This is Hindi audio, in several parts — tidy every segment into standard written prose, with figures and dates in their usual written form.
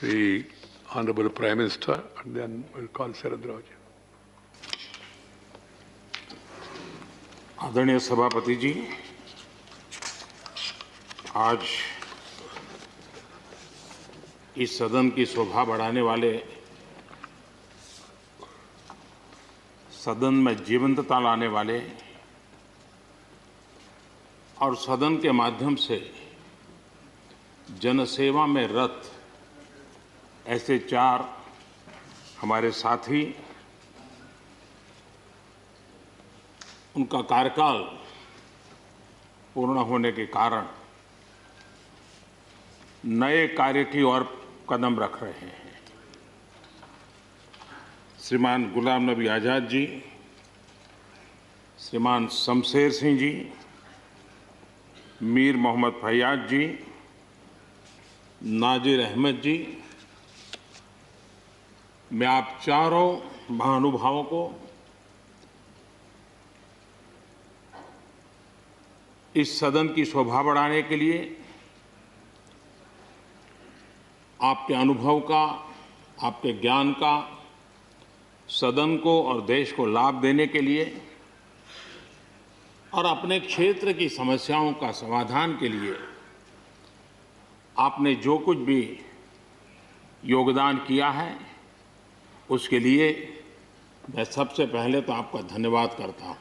the Honorable Prime Minister, and then we'll call Sharad Rao ji. आदरणीय सभापति जी, आज इस सदन की शोभा बढ़ाने वाले, सदन में जीवंतता लाने वाले और सदन के माध्यम से जनसेवा में रत ऐसे चार हमारे साथी, उनका कार्यकाल पूर्ण होने के कारण नए कार्य की ओर कदम रख रहे हैं। श्रीमान गुलाम नबी आज़ाद जी, श्रीमान शमशेर सिंह जी, मीर मोहम्मद फैयाज जी, नाजिर अहमद जी, मैं आप चारों महानुभावों को इस सदन की शोभा बढ़ाने के लिए, आपके अनुभव का, आपके ज्ञान का सदन को और देश को लाभ देने के लिए और अपने क्षेत्र की समस्याओं का समाधान के लिए आपने जो कुछ भी योगदान किया है, उसके लिए मैं सबसे पहले तो आपका धन्यवाद करता हूं।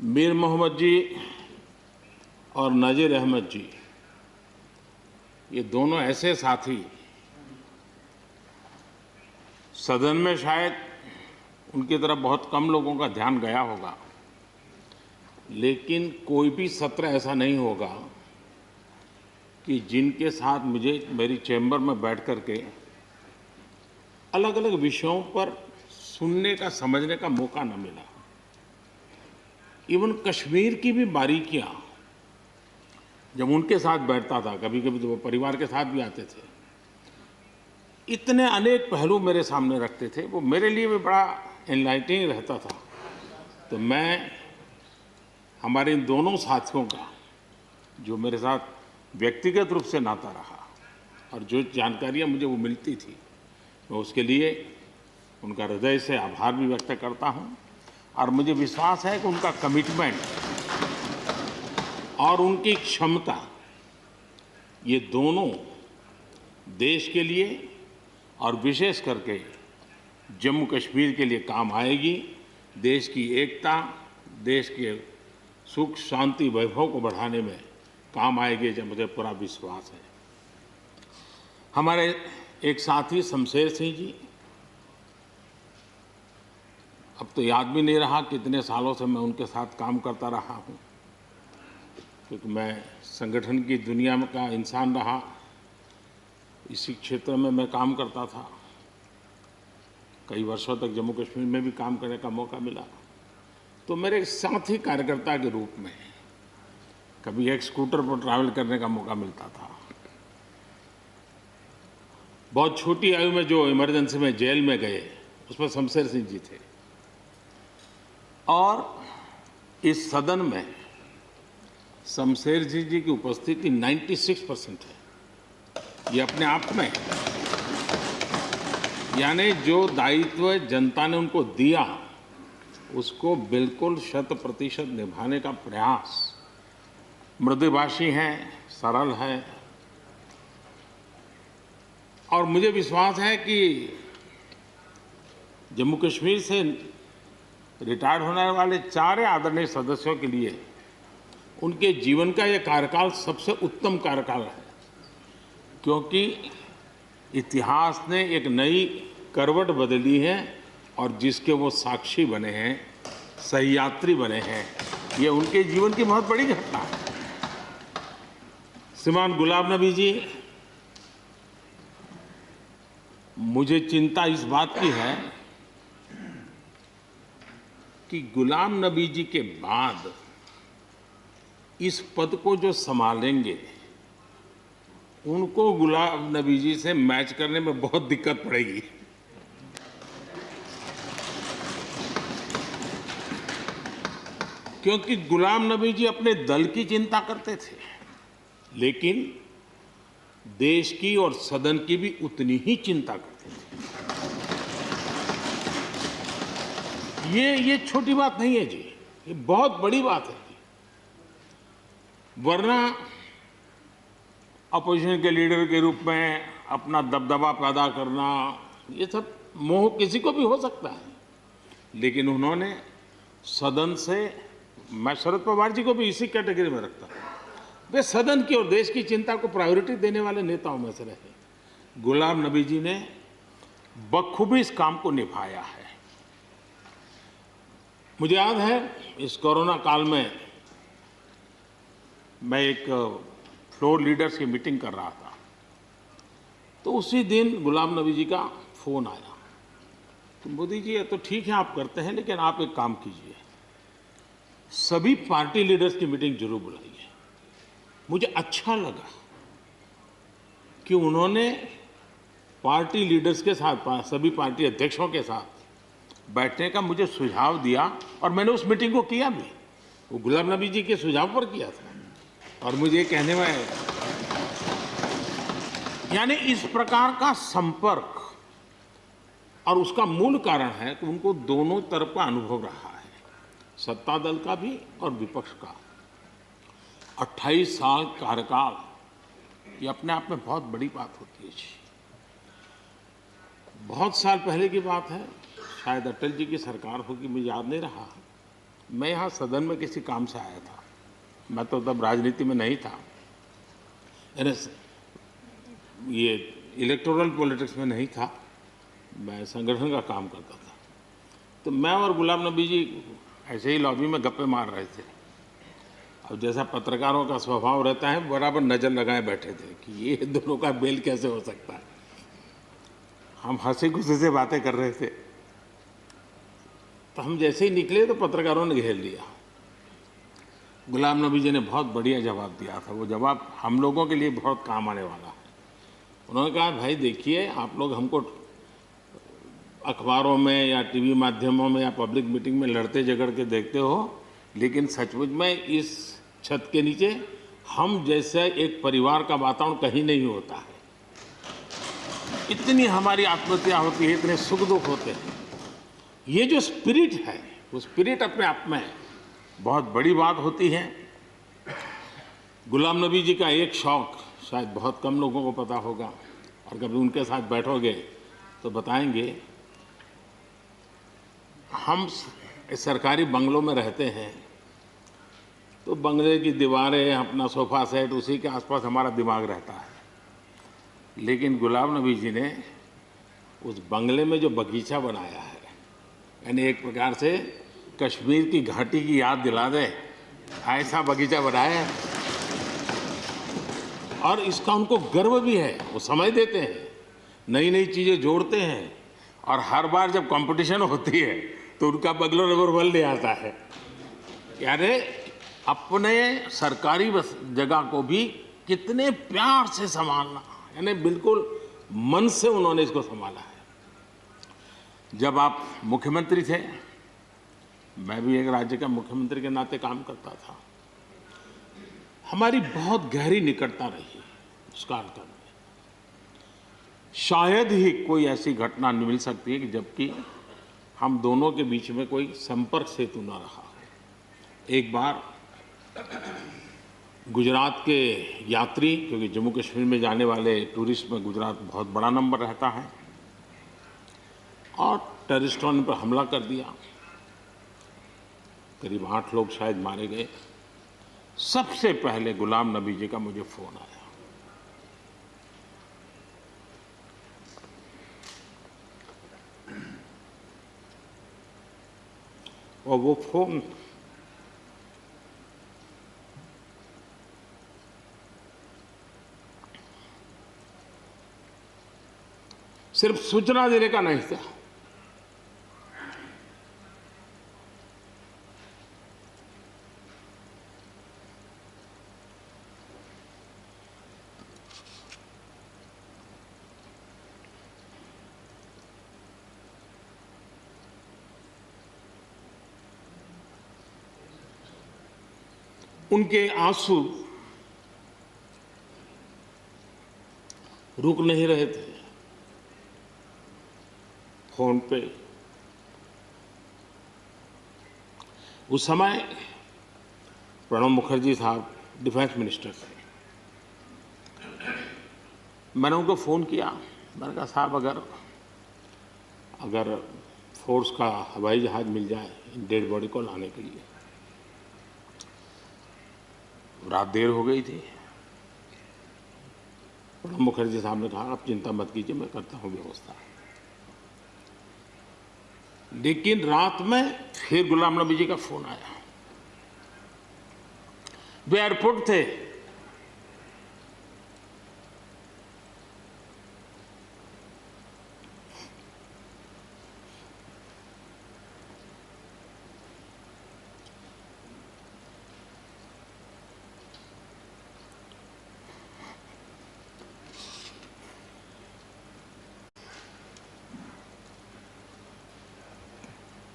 मीर मोहम्मद जी और नाजिर अहमद जी, ये दोनों ऐसे साथी, सदन में शायद उनकी तरफ बहुत कम लोगों का ध्यान गया होगा, लेकिन कोई भी सत्र ऐसा नहीं होगा कि जिनके साथ मुझे मेरी चैम्बर में बैठ कर के अलग अलग विषयों पर सुनने का, समझने का मौका न मिला। इवन कश्मीर की भी बारीकियां जब उनके साथ बैठता था, कभी कभी तो वो परिवार के साथ भी आते थे, इतने अनेक पहलू मेरे सामने रखते थे, वो मेरे लिए भी बड़ा एनलाइटनिंग रहता था। तो मैं हमारे इन दोनों साथियों का, जो मेरे साथ व्यक्तिगत रूप से नाता रहा और जो जानकारियां मुझे वो मिलती थी, मैं उसके लिए उनका हृदय से आभार भी व्यक्त करता हूं। और मुझे विश्वास है कि उनका कमिटमेंट और उनकी क्षमता, ये दोनों देश के लिए और विशेष करके जम्मू कश्मीर के लिए काम आएगी। देश की एकता, देश के सुख शांति वैभव को बढ़ाने में काम आएगी, जब मुझे पूरा विश्वास है। हमारे एक साथी शमशेर सिंह जी, अब तो याद भी नहीं रहा कितने सालों से मैं उनके साथ काम करता रहा हूं, क्योंकि मैं संगठन की दुनिया में का इंसान रहा, इसी क्षेत्र में मैं काम करता था। कई वर्षों तक जम्मू कश्मीर में भी काम करने का मौका मिला। तो मेरे साथी कार्यकर्ता के रूप में कभी एक स्कूटर पर ट्रैवल करने का मौका मिलता था। बहुत छोटी आयु में जो इमरजेंसी में जेल में गए, उसमें शमशेर सिंह जी थे। और इस सदन में शमशेर सिंह जी की उपस्थिति 96% है। ये अपने आप में, यानी जो दायित्व जनता ने उनको दिया, उसको बिल्कुल 100% निभाने का प्रयास। मृदुभाषी हैं, सरल है, और मुझे विश्वास है कि जम्मू कश्मीर से रिटायर होने वाले चार आदरणीय सदस्यों के लिए उनके जीवन का यह कार्यकाल सबसे उत्तम कार्यकाल है, क्योंकि इतिहास ने एक नई करवट बदली है और जिसके वो साक्षी बने हैं, सहयात्री बने हैं। ये उनके जीवन की बहुत बड़ी घटना है। श्रीमान गुलाम नबी जी, मुझे चिंता इस बात की है कि गुलाम नबी जी के बाद इस पद को जो संभालेंगे, उनको गुलाम नबी जी से मैच करने में बहुत दिक्कत पड़ेगी। क्योंकि गुलाम नबी जी अपने दल की चिंता करते थे, लेकिन देश की और सदन की भी उतनी ही चिंता करते थे। ये छोटी बात नहीं है जी, ये बहुत बड़ी बात है जी। वरना अपोजिशन के लीडर के रूप में अपना दबदबा पैदा करना, ये सब मोह किसी को भी हो सकता है, लेकिन उन्होंने सदन से, मैं शरद पवार जी को भी इसी कैटेगरी में रखता हूं, वे सदन की और देश की चिंता को प्रायोरिटी देने वाले नेताओं में से रहे। गुलाम नबी जी ने बखूबी इस काम को निभाया है। मुझे याद है इस कोरोना काल में मैं एक फ्लोर लीडर्स की मीटिंग कर रहा था, तो उसी दिन गुलाम नबी जी का फोन आया। तो मोदी जी, ये तो ठीक है आप करते हैं, लेकिन आप एक काम कीजिए, सभी पार्टी लीडर्स की मीटिंग जरूर बुलाइए। मुझे अच्छा लगा कि उन्होंने पार्टी लीडर्स के साथ, सभी पार्टी अध्यक्षों के साथ बैठने का मुझे सुझाव दिया, और मैंने उस मीटिंग को किया भी। वो गुलाम नबी जी के सुझाव पर किया था। और मुझे कहने में, यानी इस प्रकार का संपर्क, और उसका मूल कारण है कि उनको दोनों तरफ का अनुभव रहा है, सत्ता दल का भी और विपक्ष का। 28 साल कार्यकाल, ये अपने आप में बहुत बड़ी बात होती है जी। बहुत साल पहले की बात है, शायद अटल जी की सरकार होगी, मुझे याद नहीं रहा। मैं यहाँ सदन में किसी काम से आया था, मैं तो तब राजनीति में नहीं था, ये इलेक्टोरल पॉलिटिक्स में नहीं था, मैं संगठन का काम करता था। तो मैं और गुलाम नबी जी ऐसे ही लॉबी में गप्पे मार रहे थे। अब जैसा पत्रकारों का स्वभाव रहता है, बराबर नज़र लगाए बैठे थे कि ये दोनों का मेल कैसे हो सकता है। हम हंसी खुशी से बातें कर रहे थे, तो हम जैसे ही निकले तो पत्रकारों ने घेर लिया। गुलाम नबी जी ने बहुत बढ़िया जवाब दिया था। वो जवाब हम लोगों के लिए बहुत काम आने वाला है। उन्होंने कहा, भाई देखिए, आप लोग हमको अखबारों में या टीवी माध्यमों में या पब्लिक मीटिंग में लड़ते झगड़ के देखते हो, लेकिन सचमुच में इस छत के नीचे हम जैसे एक परिवार का वातावरण कहीं नहीं होता है। इतनी हमारी आत्महत्या होती है, इतने सुख दुख होते हैं। ये जो स्पिरिट है, वो स्पिरिट अपने आप में बहुत बड़ी बात होती है। गुलाम नबी जी का एक शौक शायद बहुत कम लोगों को पता होगा, और कभी उनके साथ बैठोगे तो बताएंगे। हम सरकारी बंगलों में रहते हैं, तो बंगले की दीवारें, अपना सोफा सेट, उसी के आसपास हमारा दिमाग रहता है। लेकिन गुलाम नबी जी ने उस बंगले में जो बगीचा बनाया है, यानी एक प्रकार से कश्मीर की घाटी की याद दिला दे, ऐसा बगीचा बनाया है। और इसका उनको गर्व भी है, वो समय देते हैं, नई नई चीज़ें जोड़ते हैं, और हर बार जब कंपटीशन होती है तो उनका बंगला नंबर 1 ले आता है। यानी अपने सरकारी जगह को भी कितने प्यार से संभालना, यानी बिल्कुल मन से उन्होंने इसको संभाला है। जब आप मुख्यमंत्री थे, मैं भी एक राज्य का मुख्यमंत्री के नाते काम करता था, हमारी बहुत गहरी निकटता रही उस कार्यकाल में। शायद ही कोई ऐसी घटना मिल सकती है कि जबकि हम दोनों के बीच में कोई संपर्क सेतु न रहा हो। एक बार गुजरात के यात्री, क्योंकि जम्मू कश्मीर में जाने वाले टूरिस्ट में गुजरात बहुत बड़ा नंबर रहता है, और टेररिस्टों ने पर हमला कर दिया। करीब 8 लोग शायद मारे गए। सबसे पहले गुलाम नबी जी का मुझे फोन आया। और वो फोन सिर्फ सूचना देने का नहीं था, उनके आंसू रुक नहीं रहे थे। फोन पे उस समय प्रणब मुखर्जी साहब डिफेंस मिनिस्टर थे। मैंने उनको फ़ोन किया, मैंने कहा साहब अगर फोर्स का हवाई जहाज़ मिल जाए डेड बॉडी को लाने के लिए। रात देर हो गई थी। प्रणब मुखर्जी साहब ने कहा आप चिंता मत कीजिए, मैं करता हूँ व्यवस्था। लेकिन रात में फिर गुलाम नबी जी का फोन आया। वे एयरपोर्ट थे।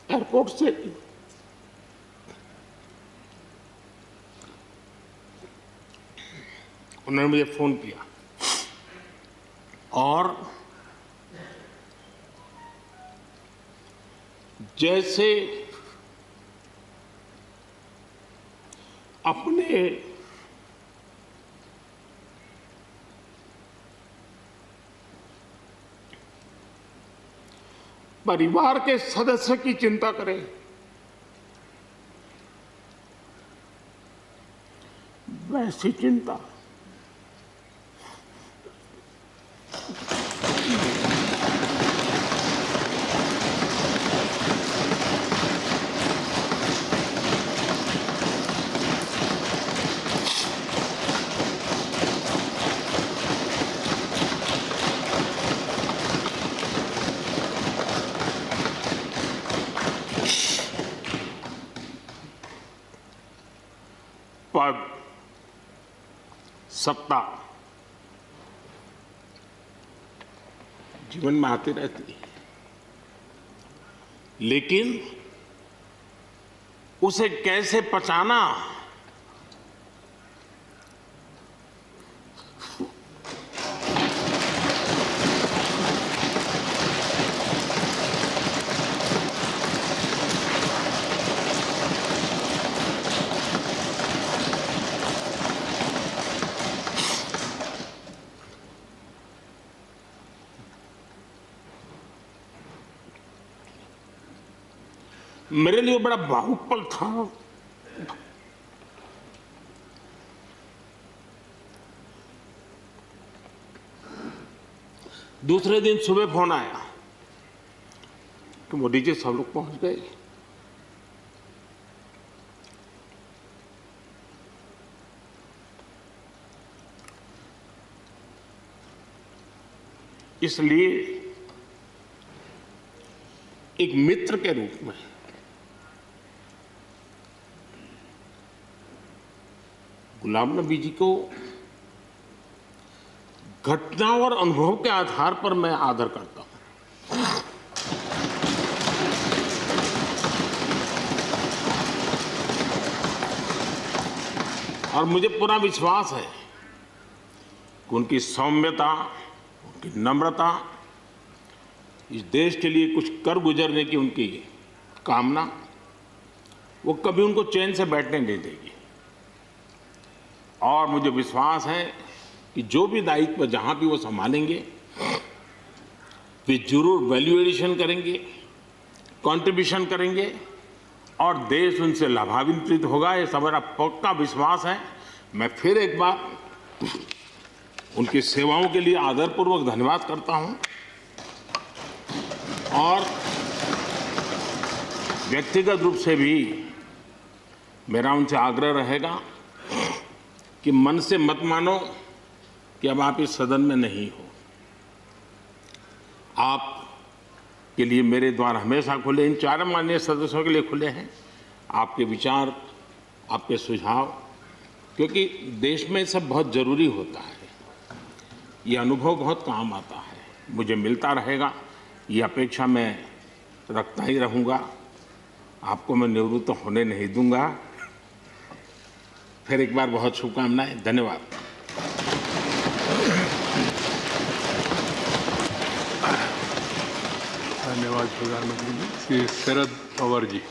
एयरपोर्ट से उन्होंने मुझे फोन किया और जैसे अपने परिवार के सदस्य की चिंता करें, वैसी चिंता पद, सत्ता जीवन में आती रहती है, लेकिन उसे कैसे पचाना, मेरे लिए बड़ा भावुक पल था। दूसरे दिन सुबह फोन आया कि मोदी जी सब लोग पहुंच गए। इसलिए एक मित्र के रूप में गुलाम नबी जी को घटना और अनुभव के आधार पर मैं आदर करता हूं। और मुझे पूरा विश्वास है कि उनकी सौम्यता, उनकी नम्रता, इस देश के लिए कुछ कर गुजरने की उनकी कामना, वो कभी उनको चैन से बैठने नहीं देगी। और मुझे विश्वास है कि जो भी दायित्व जहां भी वो संभालेंगे, वे जरूर वैल्यू एडिशन करेंगे, कंट्रीब्यूशन करेंगे और देश उनसे लाभान्वित होगा। ये सब मेरा पक्का विश्वास है। मैं फिर एक बार उनकी सेवाओं के लिए आदरपूर्वक धन्यवाद करता हूं और व्यक्तिगत रूप से भी मेरा उनसे आग्रह रहेगा कि मन से मत मानो कि अब आप इस सदन में नहीं हो। आप के लिए मेरे द्वार हमेशा खुले, इन चारों माननीय सदस्यों के लिए खुले हैं। आपके विचार, आपके सुझाव, क्योंकि देश में सब बहुत ज़रूरी होता है। ये अनुभव बहुत काम आता है, मुझे मिलता रहेगा, ये अपेक्षा मैं रखता ही रहूँगा। आपको मैं निवृत्त होने नहीं दूंगा। फिर एक बार बहुत शुभकामनाएं, धन्यवाद। धन्यवाद प्रधानमंत्री जी। श्री शरद पवार जी।